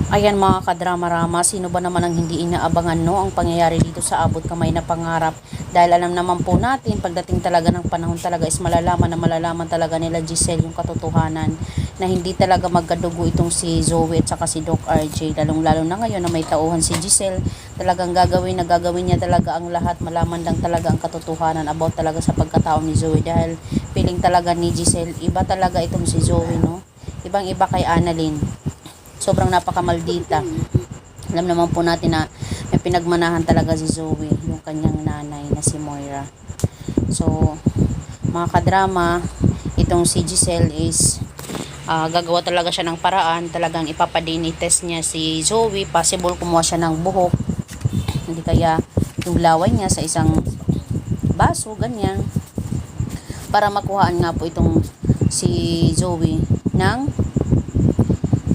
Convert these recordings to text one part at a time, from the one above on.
Ayan mga kadrama-rama, sino ba naman ang hindi inaabangan ang pangyayari dito sa Abot Kamay na Pangarap? Dahil alam naman po natin, pagdating talaga ng panahon talaga is malalaman talaga nila Giselle yung katotohanan na hindi talaga magkadugo itong si Zoe at saka si Doc RJ. Lalong-lalo na ngayon na may tauhan si Giselle, talagang gagawin niya talaga ang lahat, malaman lang talaga ang katotohanan about talaga sa pagkatao ni Zoe. Dahil feeling talaga ni Giselle, iba talaga itong si Zoe, no? Ibang-iba kay Annalyn. Sobrang napakamaldita. Alam naman po natin na may pinagmanahan talaga si Zoe, yung kanyang nanay na si Moira. So, mga kadrama, itong si Giselle is gagawa talaga siya ng paraan, talagang ipapa-DNA test niya si Zoe, possible kumuha siya ng buhok, hindi kaya yung laway niya sa isang baso, ganyan, para makuhaan nga po itong si Zoe ng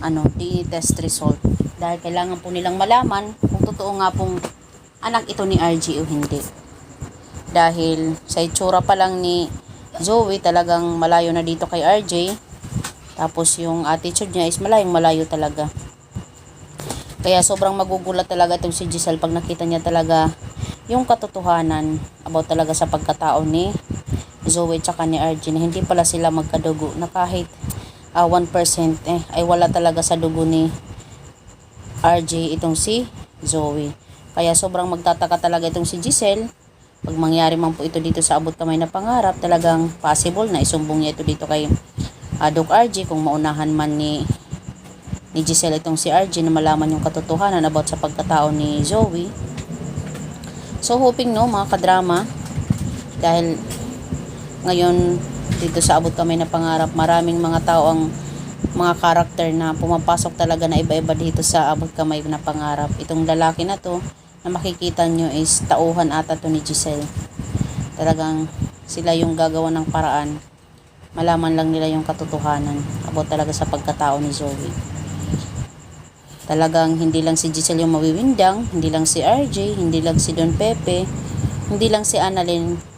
DNA test result. Dahil kailangan po nilang malaman kung totoo nga pong anak ito ni RG o hindi. Dahil sa itsura pa lang ni Zoe, talagang malayo na dito kay RJ. Tapos yung attitude niya is malayo talaga. Kaya sobrang magugulat talaga itong si Giselle pag nakita niya talaga yung katotohanan about talaga sa pagkatao ni Zoe tsaka ni RG, na hindi pala sila magkadugo, na kahit 1% ay wala talaga sa dugo ni RJ itong si Zoe. Kaya sobrang magtataka talaga itong si Giselle pag mangyari man po ito dito sa Abot Kamay na Pangarap. Talagang possible na isumbong niya ito dito kay Doc RJ kung maunahan man ni Giselle itong si RJ na malaman yung katotohanan about sa pagkatao ni Zoe. So hoping mga kadrama, dahil ngayon dito sa Abot Kamay na Pangarap, maraming mga tao ang mga karakter na pumapasok talaga na iba-iba dito sa Abot Kamay na Pangarap. Itong lalaki na to na makikita nyo is tauhan ata to ni Giselle. Talagang sila yung gagawa ng paraan, malaman lang nila yung katotohanan about talaga sa pagkatao ni Zoe. Talagang hindi lang si Giselle yung mawiwindang, hindi lang si RJ, hindi lang si Don Pepe, hindi lang si Annalyn,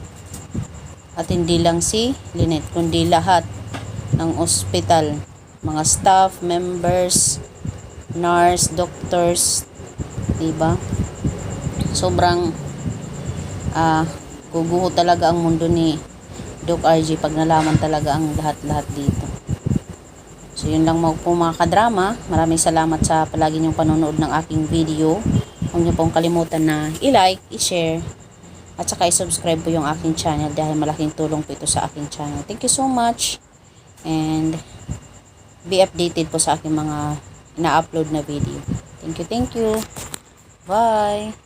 at hindi lang si Lynette, kundi lahat ng ospital, mga staff, members, nurse, doctors, diba? Sobrang guguho talaga ang mundo ni Doc RJ pag nalaman talaga ang lahat-lahat dito. So yun lang po mga kadrama. Maraming salamat sa palagi niyong panonood ng aking video. Huwag niyo pong kalimutan na i-like, i-share, at saka i-subscribe po yung aking channel dahil malaking tulong po ito sa aking channel. Thank you so much. And be updated po sa aking mga ina-upload na video. Thank you. Bye.